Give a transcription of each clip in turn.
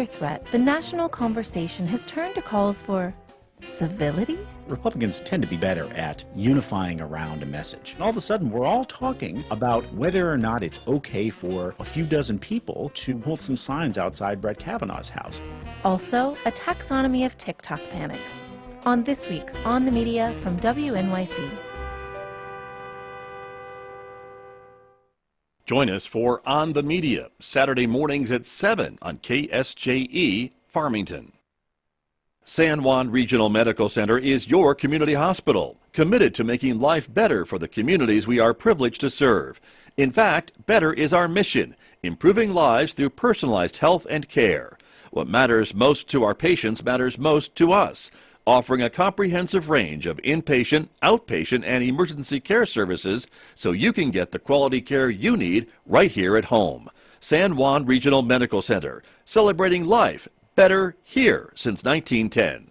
threat, the national conversation has turned to calls for civility? Republicans tend to be better at unifying around a message. And all of a sudden, we're all talking about whether or not it's okay for a few dozen people to hold some signs outside Brett Kavanaugh's house. Also, a taxonomy of TikTok panics. On this week's On the Media from WNYC. Join us for On the Media, Saturday mornings at 7 on KSJE Farmington. San Juan Regional Medical Center is your community hospital, committed to making life better for the communities we are privileged to serve. In fact, better is our mission, improving lives through personalized health and care. What matters most to our patients matters most to us, offering a comprehensive range of inpatient, outpatient, and emergency care services so you can get the quality care you need right here at home. San Juan Regional Medical Center, celebrating life better here since 1910.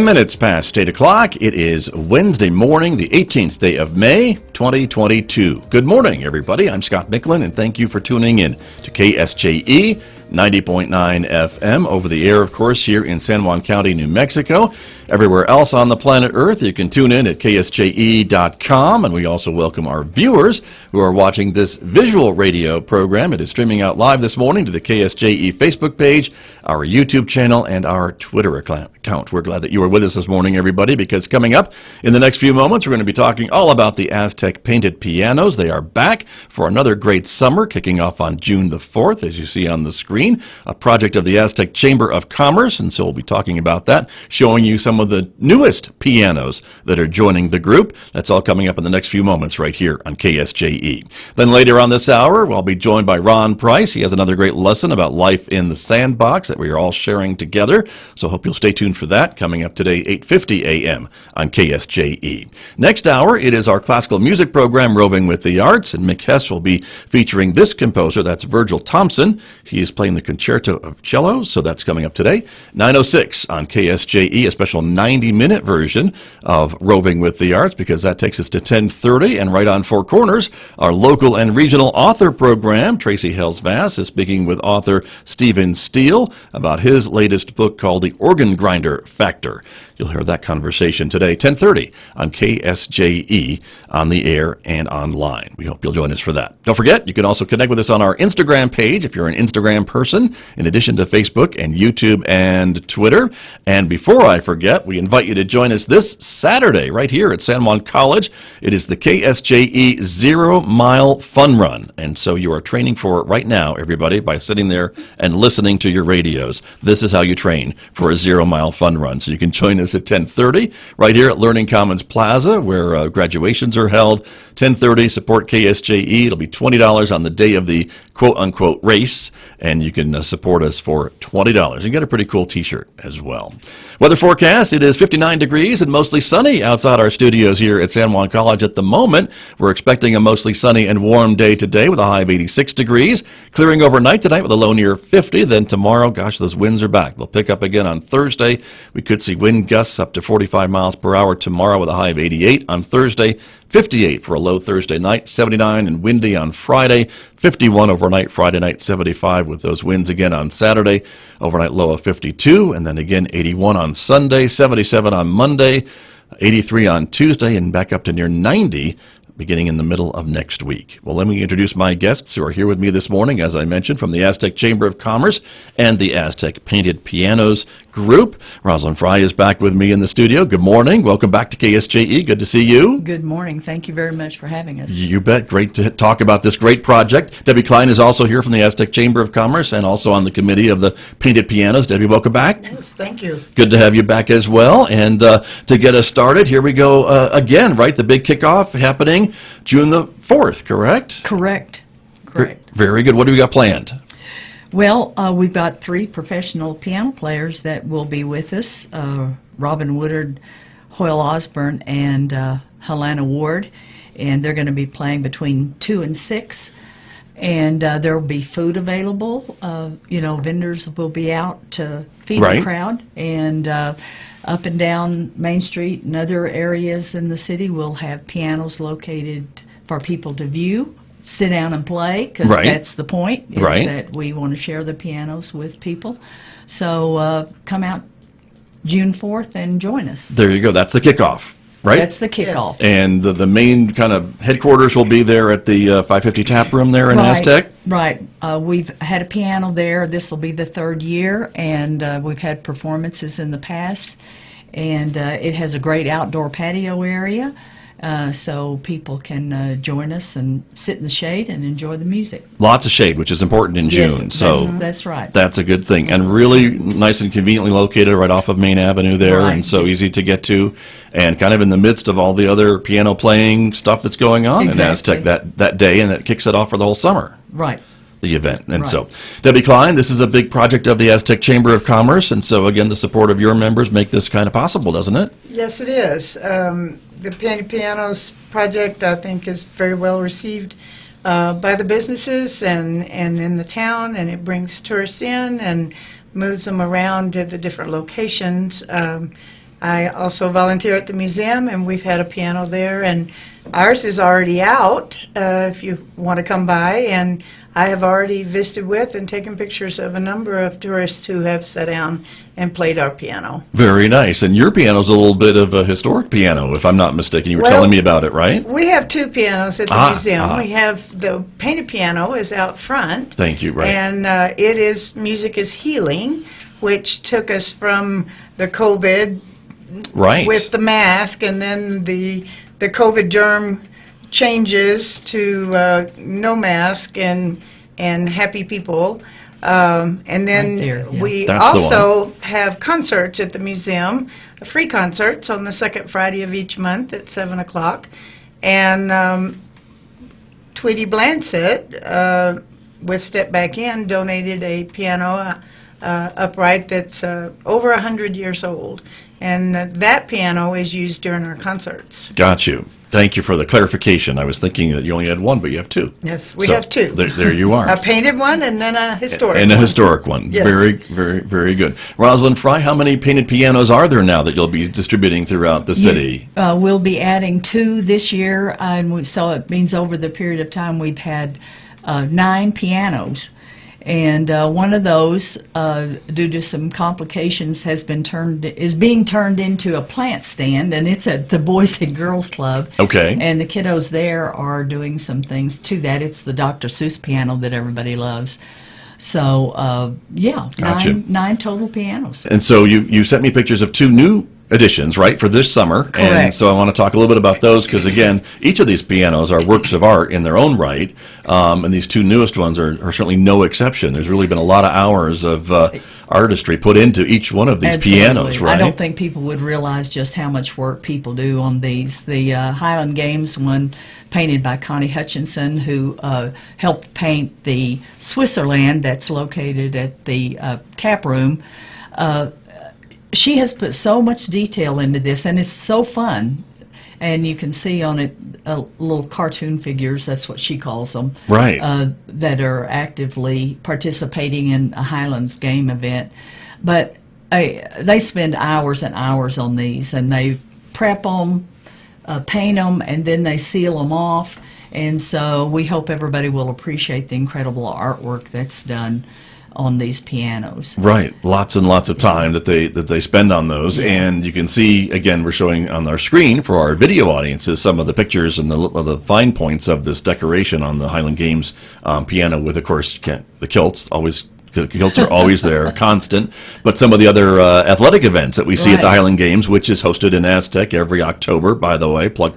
Minutes past 8 o'clock. It is Wednesday morning, the 18th day of May, 2022. Good morning, everybody. I'm Scott Michlin, and thank you for tuning in to KSJE 90.9 FM over the air, of course, here in San Juan County, New Mexico. Everywhere else on the planet Earth, you can tune in at KSJE.com, and we also welcome our viewers who are watching this visual radio program. It is streaming out live this morning to the KSJE Facebook page, our YouTube channel, and our Twitter account. We're glad that you are with us this morning, everybody, because coming up in the next few moments, we're going to be talking all about the Aztec painted pianos. They are back for another great summer, kicking off on June the 4th, as you see on the screen, a project of the Aztec Chamber of Commerce, and so we'll be talking about that, showing you some of the newest pianos that are joining the group. That's all coming up in the next few moments right here on KSJE. Then later on this hour, I'll be joined by Ron Price. He has another great lesson about life in the sandbox that we are all sharing together, so hope you'll stay tuned for that, coming up today, 8:50 a.m. on KSJE. Next hour, it is our classical music program, Roving with the Arts, and Mick Hess will be featuring this composer. That's Virgil Thompson. He is playing the Concerto of Cello, so that's coming up today. 9:06 on KSJE, a special 90-minute version of Roving with the Arts, because that takes us to 10:30, and right on Four Corners, our local and regional author program. Tracy Hales-Vass is speaking with author Stephen Steele about his latest book called The Organ Grinder Factor. You'll hear that conversation today, 10:30 on KSJE, on the air and online. We hope you'll join us for that. Don't forget, you can also connect with us on our Instagram page if you're an Instagram person, in addition to Facebook and YouTube and Twitter. And before I forget, we invite you to join us this Saturday right here at San Juan College. It is the KSJE 0 Mile Fun Run. And so you are training for it right now, everybody, by sitting there and listening to your radios. This is how you train for a 0 Mile Fun Run. So you can join us at 10:30 right here at Learning Commons Plaza, where graduations are held. 10:30, support KSJE. It'll be $20 on the day of the quote-unquote race, and you can support us for $20 and get a pretty cool t-shirt as well. Weather forecast, it is 59 degrees and mostly sunny outside our studios here at San Juan College at the moment. We're expecting a mostly sunny and warm day today with a high of 86 degrees, clearing overnight tonight with a low near 50. Then tomorrow, gosh, those winds are back. They'll pick up again on Thursday. We could see wind gusts up to 45 miles per hour tomorrow with a high of 88. On Thursday, 58 for a low Thursday night, 79 and windy on Friday, 51 overnight Friday night, 75 with those winds again on Saturday, overnight low of 52, and then again 81 on Sunday, 77 on Monday, 83 on Tuesday, and back up to near 90 beginning in the middle of next week. Well, let me introduce my guests who are here with me this morning, as I mentioned, from the Aztec Chamber of Commerce and the Aztec Painted Pianos Group. Rosalyn Fry is back with me in the studio. Good morning. Welcome back to KSJE. Good to see you. Good morning. Thank you very much for having us. You bet. Great to talk about this great project. Debbie Klein is also here from the Aztec Chamber of Commerce and also on the committee of the Painted Pianos. Debbie, welcome back. Yes, thank you. Good to have you back as well. And to get us started, here we go again, right? The big kickoff happening June the 4th, correct? Correct. Very good. What do we got planned? Well, we've got 3 professional piano players that will be with us, Robin Woodard, Hoyle Osborne, and Helena Ward, and they're going to be playing between 2 and 6. And there will be food available. Vendors will be out to feed Right. the crowd. And up and down Main Street and other areas in the city, we'll have pianos located for people to view, sit down and play, because Right. that's the point, is Right. that we want to share the pianos with people. So come out June 4th and join us. There you go. That's the kickoff, right? That's the kickoff. And the main kind of headquarters will be there at the 550 Tap Room there in Aztec? Right. We've had a piano there. This will be the third year, and we've had performances in the past. And it has a great outdoor patio area, so people can join us and sit in the shade and enjoy the music. Lots of shade, which is important in June. Yes, So that's right. that's a good thing. And really nice and conveniently located right off of Main Avenue there, Right. and so easy to get to, and kind of in the midst of all the other piano playing stuff that's going on in Aztec that day, and that kicks it off for the whole summer. Right. The event. And Right. so, Debbie Klein, this is a big project of the Aztec Chamber of Commerce, and so again, the support of your members make this kind of possible, doesn't it? Yes, it is. The Painted Pianos project, I think, is very well received by the businesses and in the town, and it brings tourists in and moves them around to the different locations. I also volunteer at the museum, and we've had a piano there, and ours is already out if you want to come by, and I have already visited with and taken pictures of a number of tourists who have sat down and played our piano. Very nice. And your piano's a little bit of a historic piano, if I'm not mistaken. You were telling me about it, right? We have two pianos at the museum. We have the painted piano is out front. Thank you, right. And it is Music is Healing, which took us from the COVID Right. with the mask, and then the COVID germ changes to no mask and happy people. And then Right there, yeah. we That's the also have concerts at the museum, free concerts on the second Friday of each month at 7 o'clock. And Tweety Blansett, with Step Back In, donated a piano upright that's over 100 years old. And that piano is used during our concerts. Got you. Thank you for the clarification. I was thinking that you only had one, but you have two. Yes, we have two. There you are. A painted one and then a historic And a one. historic one. Yes. Very, very, very good. Rosalind Fry, how many painted pianos are there now that you'll be distributing throughout the city? We'll be adding 2 this year, so it means over the period of time we've had 9 pianos. And one of those, due to some complications, is being turned into a plant stand, and it's at the Boys and Girls Club. Okay. And the kiddos there are doing some things to that. It's the Dr. Seuss piano that everybody loves. So, Gotcha. 9 total pianos. And so you sent me pictures of 2 new editions, right, for this summer. And Correct. so I want to talk a little bit about those because, again, each of these pianos are works of art in their own right. And these 2 newest ones are certainly no exception. There's really been a lot of hours of artistry put into each one of these Absolutely. pianos, right? I don't think people would realize just how much work people do on these. The Highland Games one, painted by Connie Hutchinson, who helped paint the Swisserland that's located at the tap room. She has put so much detail into this, and it's so fun. And you can see on it little cartoon figures, that's what she calls them, Right. that are actively participating in a Highlands game event. But they spend hours and hours on these, and they prep them, paint them, and then they seal them off. And so we hope everybody will appreciate the incredible artwork that's done on these pianos. Right, lots and lots of time that they spend on those, and you can see again we're showing on our screen for our video audiences some of the pictures and the fine points of this decoration on the Highland Games piano. With of course the kilts always. The kilts are always there, constant. But some of the other athletic events that we see at the Right. Highland Games, which is hosted in Aztec every October, by the way, plug,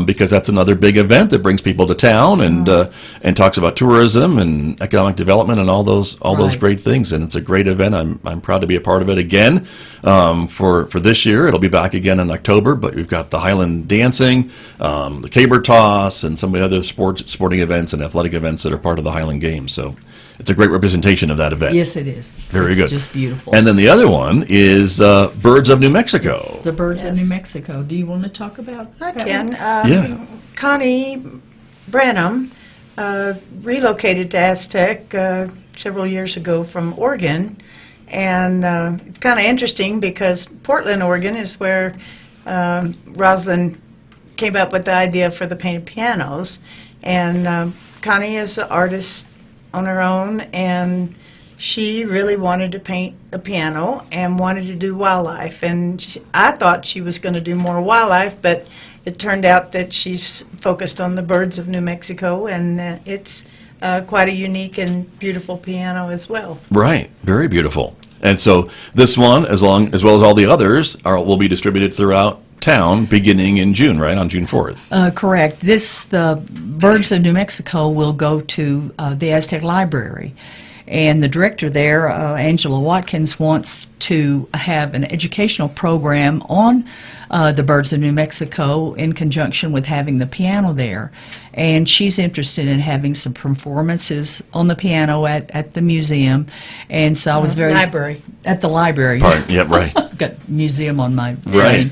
because that's another big event that brings people to town and talks about tourism and economic development and all those Right. great things. And it's a great event. I'm proud to be a part of it again. For this year, it'll be back again in October. But we've got the Highland dancing, the caber toss, and some of the other sporting events and athletic events that are part of the Highland Games. So. It's a great representation of that event. Yes, it is. Very it's good. Just beautiful. And then the other one is Birds of New Mexico. The Birds of New Mexico. Do you want to talk about I that can. one? Yeah. Connie Branham relocated to Aztec several years ago from Oregon. And it's kind of interesting because Portland, Oregon is where Rosalyn came up with the idea for the painted pianos. And Connie is an artist on her own, and she really wanted to paint a piano and wanted to do wildlife. And I thought she was going to do more wildlife, but it turned out that she's focused on the birds of New Mexico, and it's quite a unique and beautiful piano as well. Right, very beautiful. And so this one, as well as all the others, will be distributed throughout town beginning in June, right, on June 4th. Correct. The Birds of New Mexico will go to the Aztec Library. And the director there, Angela Watkins, wants to have an educational program on the birds of New Mexico in conjunction with having the piano there. And she's interested in having some performances on the piano at the museum. And so I was very... Library. At the library. Yeah, right. I've got museum on my Right.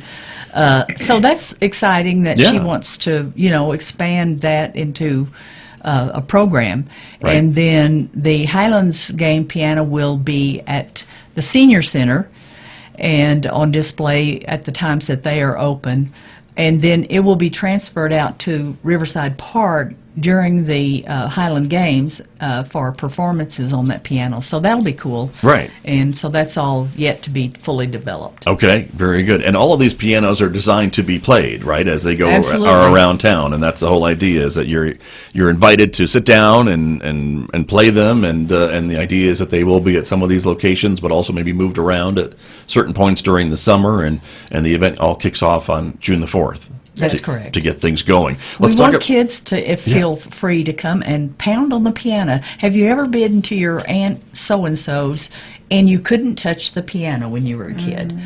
brain. So that's exciting that she Yeah. wants to, expand that into a program. Right. And then the Highlands Game piano will be at the Senior Center and on display at the times that they are open. And then it will be transferred out to Riverside Park during the Highland Games for performances on that piano. So that'll be cool. Right. And so that's all yet to be fully developed. Okay, very good. And all of these pianos are designed to be played, right, as they go Absolutely. are around town. And that's the whole idea, is that you're invited to sit down and play them. And the idea is that they will be at some of these locations, but also maybe moved around at certain points during the summer. And the event all kicks off on June the 4th. That's correct. To get things going. We want kids to feel free to come and pound on the piano. Have you ever been to your Aunt so-and-so's and you couldn't touch the piano when you were a kid?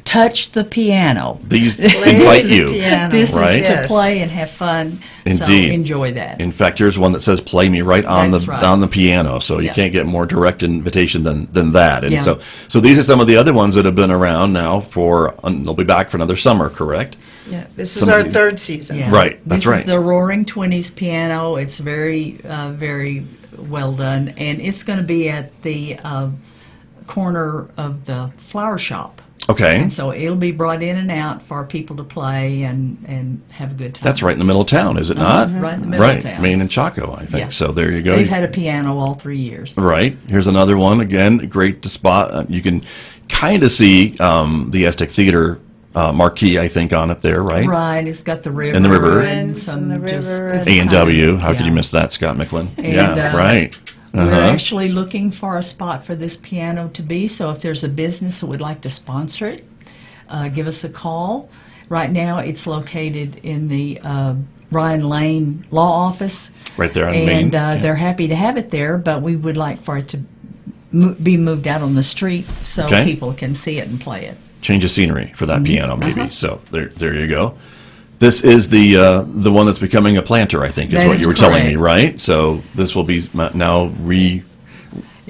Touch the piano. These Play invite this you. piano. This Right. is to Yes. play and have fun. Indeed. So enjoy that. In fact, here's one that says "Play me" right on That's the right. on the piano, so you Yeah. can't get more direct invitation than that. And Yeah. so these are some of the other ones that have been around now they'll be back for another summer, correct? Yeah, this is Some of our these- third season. Yeah. Right, that's This right. is the Roaring Twenties piano. It's very, very well done, and it's going to be at the corner of the flower shop. Okay, And so it'll be brought in and out for people to play and have a good time. that's right in the middle of town, is it not? Right in the middle Right, of town. Main and Chaco, I think. Yeah. So there you go. They've had a piano all 3 years. Right. Here's another one. Again, great to spot. You can kind of see the Aztec Theater marquee, I think, on it there, right? Right, it's got the river. And the river. And And some the just... river it's and- A&W. How could yeah. you miss that, Scott Michlin? And, Yeah, right. We're Uh-huh. actually looking for a spot for this piano to be, so if there's a business that would like to sponsor it, give us a call. Right now, it's located in the Ryan Lane Law Office. Right there on and Main. Yeah. they're happy to have it there, but we would like for it to be moved out on the street so Okay. people can see it and play it. Change of scenery for that piano, maybe. Uh-huh. So there you go. This is the one that's becoming a planter, I think, is That what is you were telling me, correct. right? So this will be now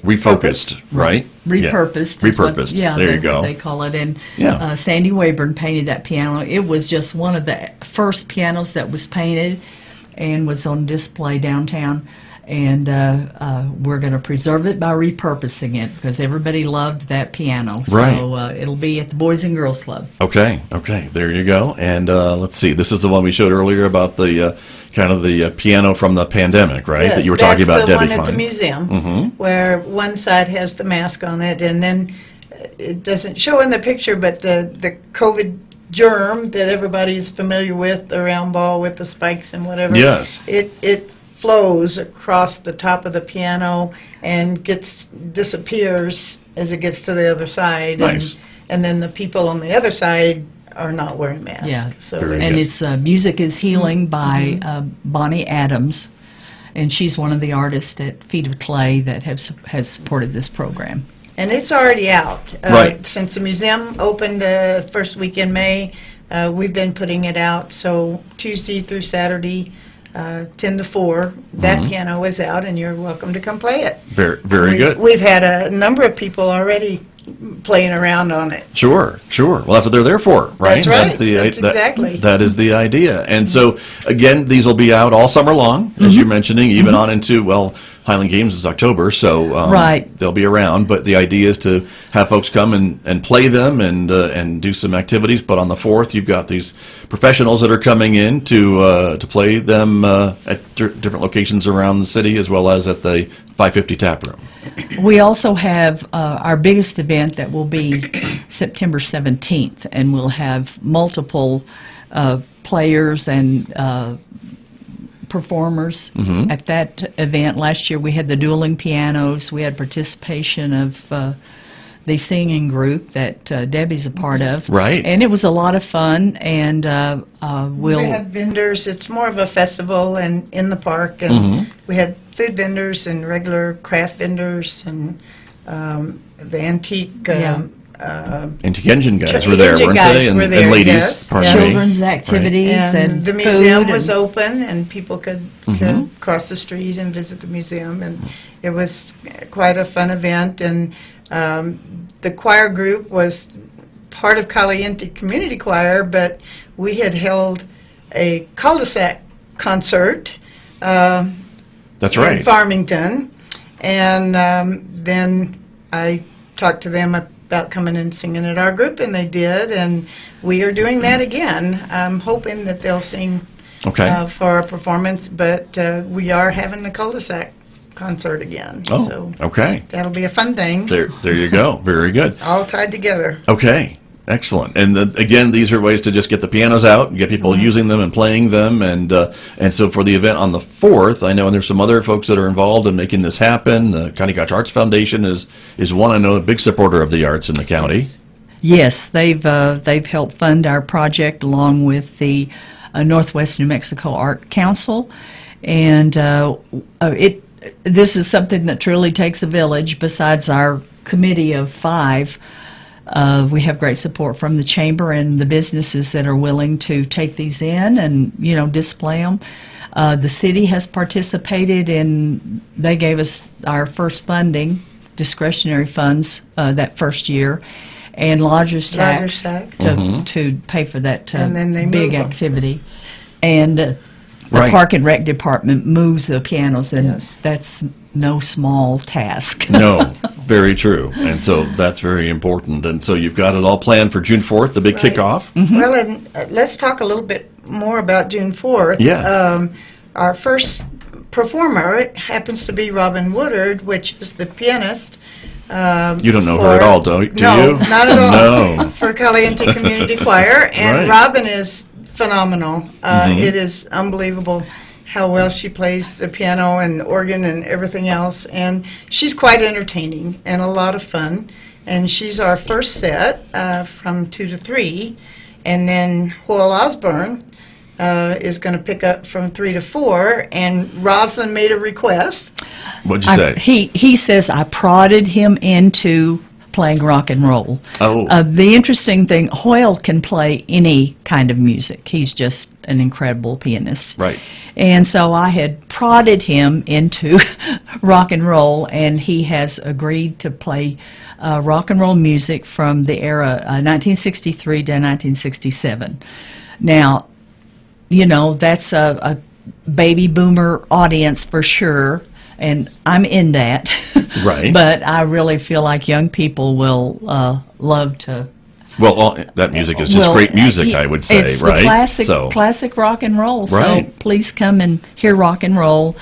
refocused, right? Yeah. Repurposed. is what- Repurposed. yeah, There you that's go. what they call it. And Yeah. Sandy Wayburn painted that piano. It was just one of the first pianos that was painted and was on display downtown. And we're going to preserve it by repurposing it because everybody loved that piano. Right. So it'll be at the Boys and Girls Club. Okay, there you go. And let's see, this is the one we showed earlier about the kind of the piano from the pandemic, right? Yes, that you were talking about, that's the Debbie one at the Klein. museum, where one side has the mask on it, and then it doesn't show in the picture, but the COVID germ that everybody's familiar with, the round ball with the spikes and whatever. Yes. It flows across the top of the piano and disappears as it gets to the other side. Nice. And then the people on the other side are not wearing masks. Yeah. So Very they- And good. it's Music is Healing by Bonnie Adams. And she's one of the artists at Feet of Clay that has supported this program. And it's already out. Right. Since the museum opened first week in May, we've been putting it out. So Tuesday through Saturday, 10 to 4, that piano is out, and you're welcome to come play it. Very We- good. We've had a number of people already playing around on it. Sure. Well, that's what they're there for, right? That's right. That's Exactly. That is the idea. And so, again, these will be out all summer long, as you're mentioning, even on into, well, Highland Games is October, so Right. they'll be around. But the idea is to have folks come and play them and do some activities. But on the 4th, you've got these professionals that are coming in to play them at different locations around the city, as well as at the 550 Tap Room. We also have our biggest event that will be September 17th, and we'll have multiple players and performers at that event. Last year we had the dueling pianos. We had participation of the singing group that Debbie's a part of. Right. And it was a lot of fun, and We had vendors. It's more of a festival and in the park, and we had food vendors and regular craft vendors and the antique. Antique Engine guys were there, Engine weren't guys they? were there, and ladies, yes. pardon me. children's activities And the food museum was and- open, and people could cross the street and visit the museum, and it was quite a fun event. And the choir group was part of Caliente Community Choir, but we had held a cul-de-sac concert That's in right. Farmington, and then I talked to them about coming and singing at our group, and they did, and we are doing that again. I'm hoping that they'll sing Okay. for our performance, but we are having the cul-de-sac concert again. Oh, So okay. that'll be a fun thing, There you go. Very good. all tied together. Okay, excellent. And again, these are ways to just get the pianos out and get people using them and playing them. And so for the event on the 4th, I know, and there's some other folks that are involved in making this happen. The County Gotch Arts Foundation is one, I know, a big supporter of the arts in the county. Yes, they've helped fund our project along with the Northwest New Mexico Art Council, and this is something that truly takes a village. Besides our committee of 5, we have great support from the chamber and the businesses that are willing to take these in and display them. The city has participated in. They gave us our first funding, discretionary funds that first year, and lodger's tax to pay for that And then they big move 'em. activity. And the Right. Park and Rec Department moves the pianos, and Yes. that's no small task. No, very true. And so that's very important. And so you've got it all planned for June 4th, the big Right. kickoff. Well, and let's talk a little bit more about June 4th. Yeah. Our first performer happens to be Robin Woodard, which is the pianist. You don't know her at all, do you? No, not at all. No. For Caliente Community Choir, and Right. Robin is phenomenal. It is unbelievable how well she plays the piano and organ and everything else, and she's quite entertaining and a lot of fun. And she's our first set from 2 to 3, and then Hoyle Osborne is going to pick up from 3 to 4, and Rosalyn made a request. What'd you say? He says I prodded him into playing rock and roll. Oh. The interesting thing, Hoyle can play any kind of music. He's just an incredible pianist. Right. And so I had prodded him into rock and roll, and he has agreed to play rock and roll music from the era 1963 to 1967. Now, that's a baby boomer audience for sure, and I'm in that. Right. But I really feel like young people will love to. Well, that music is just great music, I would say, it's right? The classic rock and roll. Right. So please come and hear rock and roll.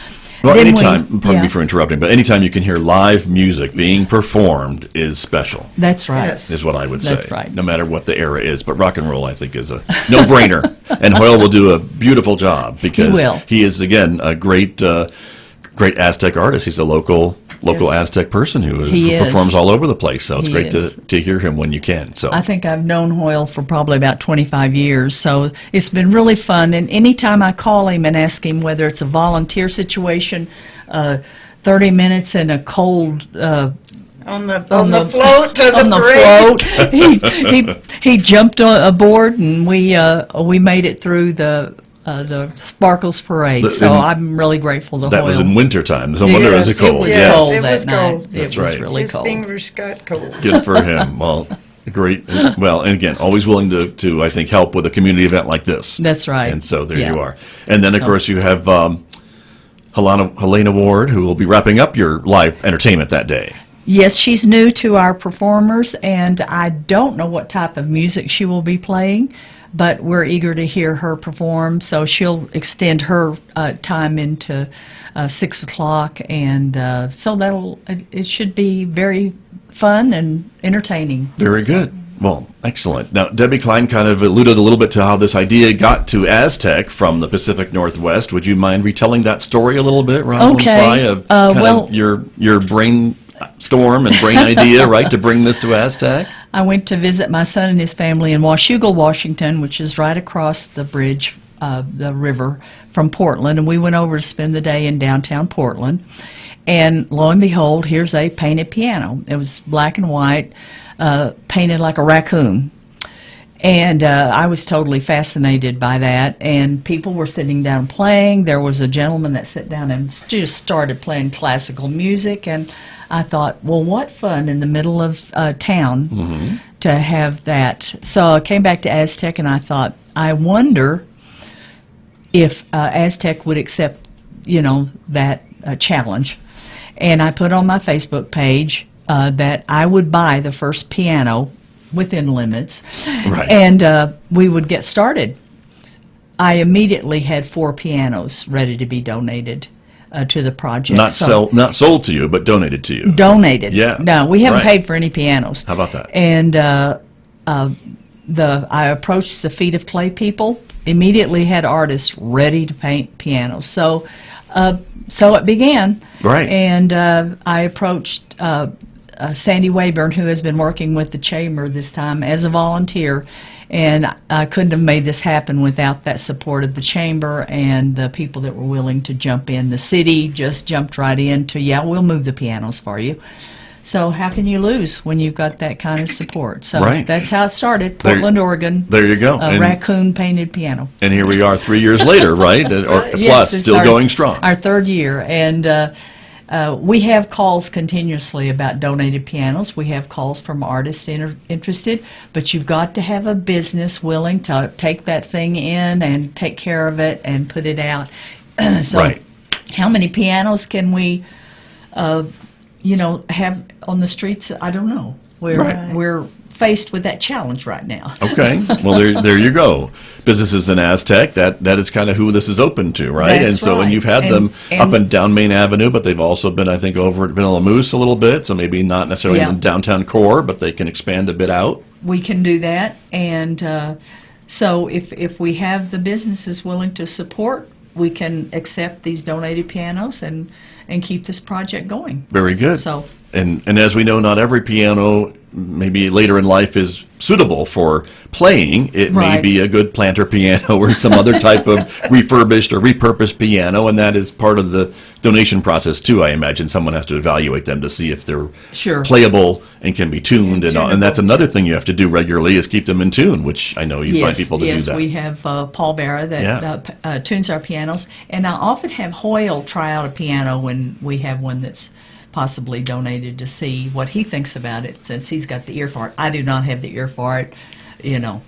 Well, Then anytime, pardon me for interrupting, but anytime you can hear live music being performed is special, That's right. Yes. is what I would say. That's right. No matter what the era is. But rock and roll, I think, is a no-brainer. And Hoyle will do a beautiful job because will. he is, again, a great Aztec artist. He's a local Yes. Aztec person who He is. performs all over the place. So it's He great is. to hear him when you can. So I think I've known Hoyle for probably about 25 years, so it's been really fun. And anytime I call him and ask him whether it's a volunteer situation, 30 minutes in a cold On the float to on the the parade. float, he jumped aboard, and we made it through the the Sparkles Parade. The- So and I'm really grateful to That Hoyle. was in wintertime. No wonder it was Yes, cold. It was Yes. cold It that was night. cold. That's It was right. really His cold. fingers got cold. Good for him. Well, great. Well, and again, always willing to I think, help with a community event like this. That's right. And so there Yeah. you are. And then, of So- course, you have Helena Ward, who will be wrapping up your live entertainment that day. Yes, she's new to our performers, and I don't know what type of music she will be playing, but we're eager to hear her perform. So she'll extend her time into 6 o'clock, and so it should be very fun and entertaining. Very good. Well, excellent. Now, Debbie Klein kind of alluded a little bit to how this idea got to Aztec from the Pacific Northwest. Would you mind retelling that story a little bit, Rosalyn Okay. Fry, of kind well- of your brainstorm and brain idea, right, to bring this to Aztec? I went to visit my son and his family in Washougal, Washington, which is right across the bridge, the river from Portland, and we went over to spend the day in downtown Portland. And lo and behold, here's a painted piano. It was black and white, painted like a raccoon. And I was totally fascinated by that. And people were sitting down playing. There was a gentleman that sat down and just started playing classical music. And I thought, well, what fun in the middle of town to have that. So I came back to Aztec and I thought, I wonder if Aztec would accept, that challenge. And I put on my Facebook page that I would buy the first piano within limits, Right. and we would get started. I immediately had 4 pianos ready to be donated to the project. Not sold to you, but donated to you. Donated. Yeah. No, we haven't Right. paid for any pianos. How about that? And I approached the Feet of Clay people. Immediately had artists ready to paint pianos. So it began. Right. And I approached Sandy Wayburn, who has been working with the chamber this time as a volunteer. And I couldn't have made this happen without that support of the chamber and the people that were willing to jump in. The city just jumped right into, we'll move the pianos for you. So how can you lose when you've got that kind of support? So Right. that's how it started, Portland, Oregon. There you go. A raccoon painted piano. And here we are 3 years later, right? Or Yes, plus, it's still going strong. Our 3rd year. And we have calls continuously about donated pianos. We have calls from artists interested, but you've got to have a business willing to take that thing in and take care of it and put it out. So Right. how many pianos can we have on the streets? I don't know. We're faced with that challenge right now. Okay. Well, there you go. Businesses in Aztec, that is kind of who this is open to, right? That's and so, right. and you've had them And- up and down Main Avenue, but they've also been, I think, over at Vanilla Moose a little bit, so maybe not necessarily Yeah. in the downtown core, but they can expand a bit out. We can do that, and so if we have the businesses willing to support, we can accept these donated pianos and keep this project going. Very good. So And as we know, not every piano, maybe later in life, is suitable for playing. It may Right. be a good planter piano or some other type of refurbished or repurposed piano, and that is part of the donation process too. I imagine someone has to evaluate them to see if they're Sure. playable and can be tuned, and tunable. that's another thing you have to do regularly is keep them in tune, which I know you find yes, people to do that. we have Paul Barra that Yeah. tunes our pianos, and I often have Hoyle try out a piano when we have one that's possibly donated to see what he thinks about it, since he's got the ear for it. I do not have the ear for it,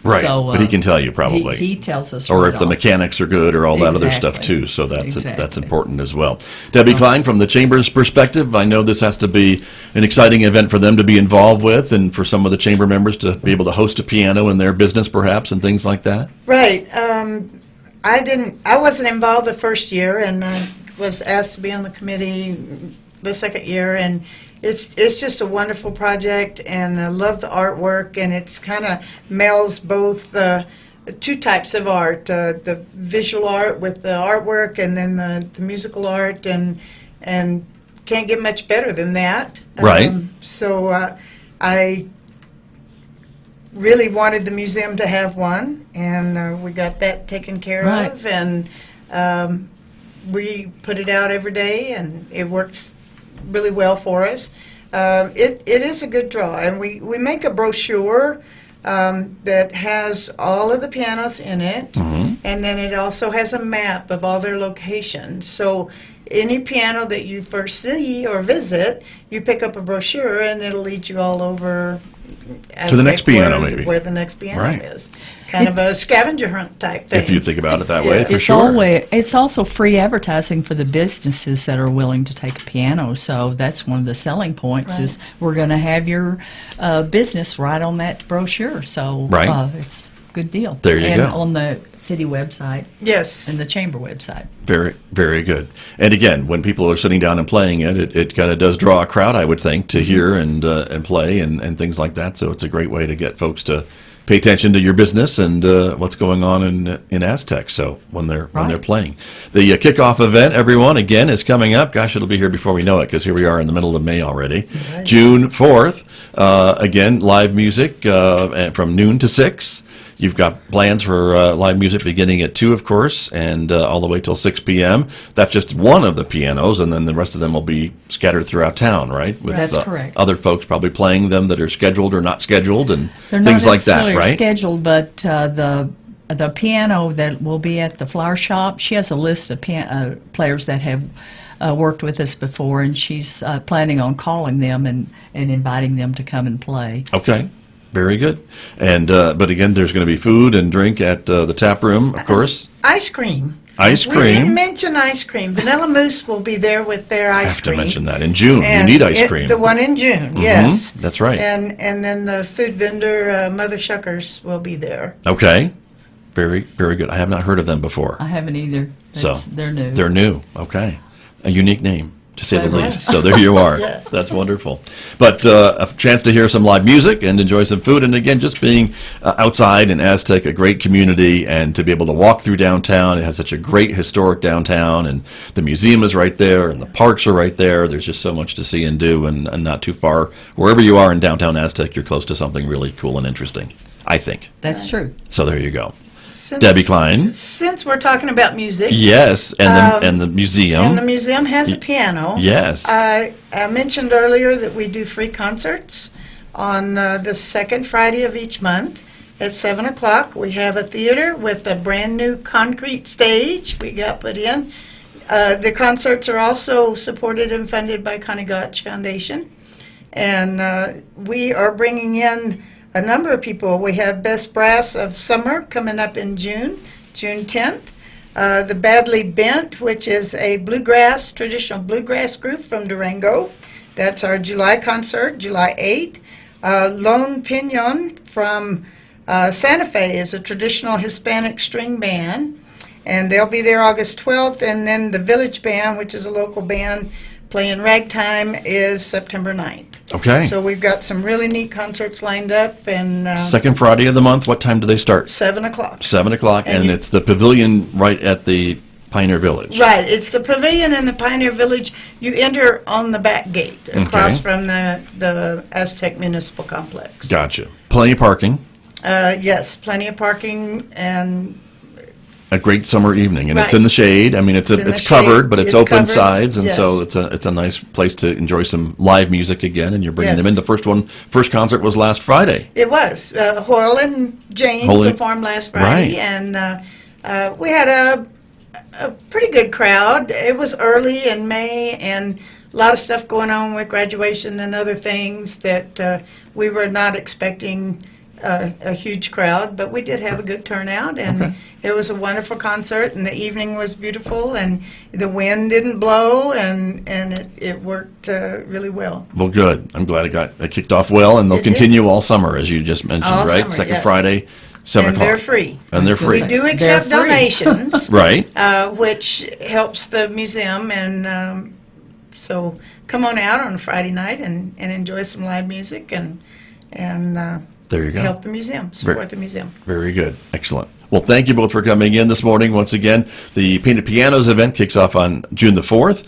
Right, So, but he can tell you probably. He tells us. or right if the off. mechanics are good or all that other stuff Exactly. too. So that's Exactly. important as well. Debbie Klein, from the Chamber's perspective, I know this has to be an exciting event for them to be involved with, and for some of the Chamber members to be able to host a piano in their business perhaps and things like that. Right. I wasn't involved the first year, and I was asked to be on the committee the second year, and it's just a wonderful project, and I love the artwork, and it's kind of melds both two types of art, the visual art with the artwork, and then the musical art, and can't get much better than that. Right. So I really wanted the museum to have one, and we got that taken care Right. of, and we put it out every day, and it works really well for us. It is a good draw, and we make a brochure that has all of the pianos in it, And then it also has a map of all their locations. So any piano that you first see or visit, you pick up a brochure and it'll lead you all over to the next piano, maybe. Where the next piano Right. is. Kind of a scavenger hunt type thing. If you think about it that way, Yeah. for It's sure. it's also free advertising for the businesses that are willing to take a piano. So that's one of the selling points is we're going to have your business right on that brochure. So Right. it's a good deal. There you and go. on the city website Yes. and the chamber website. Very, very good. And again, when people are sitting down and playing it kind of does draw a crowd, I would think, to hear and play and things like that. So it's a great way to get folks to pay attention to your business and what's going on in Aztec. So when they're playing, the kickoff event, everyone, again, is coming up. Gosh, it'll be here before we know it because here we are in the middle of May already. Right. June 4th. Again, live music from noon to 6. You've got plans for live music beginning at 2, of course, and all the way till 6 p.m. That's just one of the pianos, and then the rest of them will be scattered throughout town, right? With That's correct. Other folks probably playing them that are scheduled or not scheduled and They're things not like that, necessarily right? scheduled, but the piano that will be at the flower shop, she has a list of players that have worked with us before, and she's planning on calling them and inviting them to come and play. Okay. Very good. And but again, there's going to be food and drink at the tap room, of course. Ice cream. Ice We didn't cream. mention ice cream. Vanilla Mousse will be there with their I ice have to cream. mention that. In June, And you need ice cream. The one in June, yes. That's right. And then the food vendor, Mother Shuckers, will be there. Okay. Very, very good. I have not heard of them before. I haven't either. They're new. They're new. Okay. A unique name, to say the Right. least. So there you are. Yes. That's wonderful. But a chance to hear some live music and enjoy some food. And again, just being outside in Aztec, a great community, and to be able to walk through downtown. It has such a great historic downtown, and the museum is right there, and the parks are right there. There's just so much to see and do, and not too far. Wherever you are in downtown Aztec, you're close to something really cool and interesting, I think. That's true. So there you go. Since, Debbie Klein. Since we're talking about music. Yes, and the museum. And the museum has a piano. Yes. I mentioned earlier that we do free concerts on the second Friday of each month at 7 o'clock. We have a theater with a brand new concrete stage we got put in. The concerts are also supported and funded by Connie Gotch Foundation. And we are bringing in a number of people. We have Best Brass of Summer coming up in June 10th. The Badly Bent, which is a traditional bluegrass group from Durango. That's our July concert, July 8th. Lone Pinon from Santa Fe is a traditional Hispanic string band, and they'll be there August 12th. And then the Village Band, which is a local band playing ragtime, is September 9th. Okay. So we've got some really neat concerts lined up, and Second Friday of the month, what time do they start? 7 o'clock. 7 o'clock, and And it's the pavilion right at the Pioneer Village. Right, it's the pavilion in the Pioneer Village. You enter on the back gate across from the Aztec Municipal Complex. Gotcha. Plenty of parking. Yes, plenty of parking, and A great summer evening, and it's Right. in the shade. I mean, it's in the covered, shade. but it's It's open covered. sides, and so Yes. it's a nice place to enjoy some live music again. And you're bringing them Yes. in. The first concert was last Friday. it was. Hoyle and Jane Hoyle- performed last Friday, Right. and we had a pretty good crowd. It was early in May, and a lot of stuff going on with graduation and other things that we were not expecting a huge crowd, but we did have a good turnout, and Okay. it was a wonderful concert, and the evening was beautiful, and the wind didn't blow, and it worked really well. Well, good. I'm glad it kicked off well, and they'll It did. continue all summer, as you just mentioned, All right? summer, Second yes. Friday, 7 And o'clock. they're free. And they're free. We do They're accept free. donations, Right. which helps the museum, and so come on out on a Friday night and enjoy some live music and There you go. help the museum, support the museum. Very good. Excellent. Well, thank you both for coming in this morning. Once again, the Painted Pianos event kicks off on June the 4th,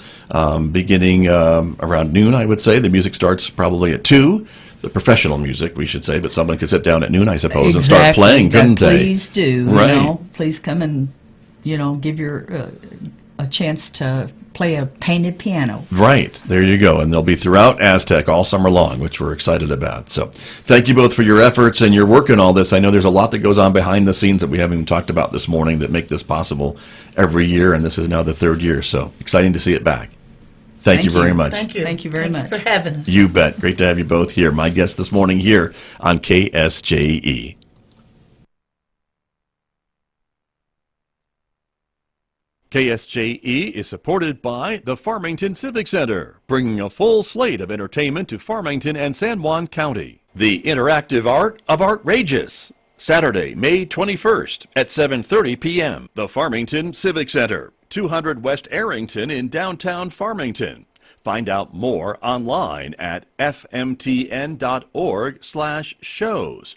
beginning around noon, I would say. The music starts probably at 2. The professional music, we should say, but someone could sit down at noon, I suppose, and start Exactly, playing, but couldn't they? Please do. Right. Please come and, give your a chance to play a painted piano. Right. There you go. And they'll be throughout Aztec all summer long, which we're excited about. So thank you both for your efforts and your work in all this. I know there's a lot that goes on behind the scenes that we haven't even talked about this morning that make this possible every year, and this is now the third year. So exciting to see it back. Thank you very much. Thank you. Thank you very much for having us. You bet. Great to have you both here. My guest this morning here on KSJE. KSJE is supported by the Farmington Civic Center, bringing a full slate of entertainment to Farmington and San Juan County. The interactive art of Outrageous, Saturday, May 21st at 7:30 p.m. The Farmington Civic Center, 200 West Arrington in downtown Farmington. Find out more online at fmtn.org/shows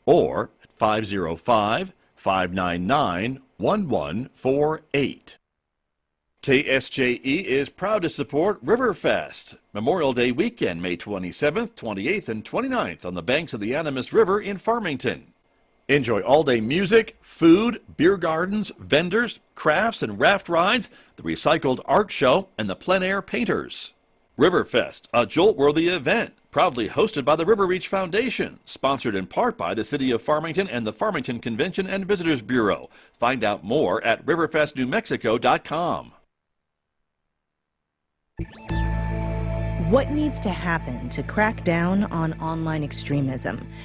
or at 505-599-1148. KSJE is proud to support Riverfest, Memorial Day weekend, May 27th, 28th, and 29th on the banks of the Animas River in Farmington. Enjoy all-day music, food, beer gardens, vendors, crafts and raft rides, the recycled art show, and the plein air painters. Riverfest, a jolt-worthy event, proudly hosted by the River Reach Foundation, sponsored in part by the City of Farmington and the Farmington Convention and Visitors Bureau. Find out more at riverfestnewmexico.com. What needs to happen to crack down on online extremism?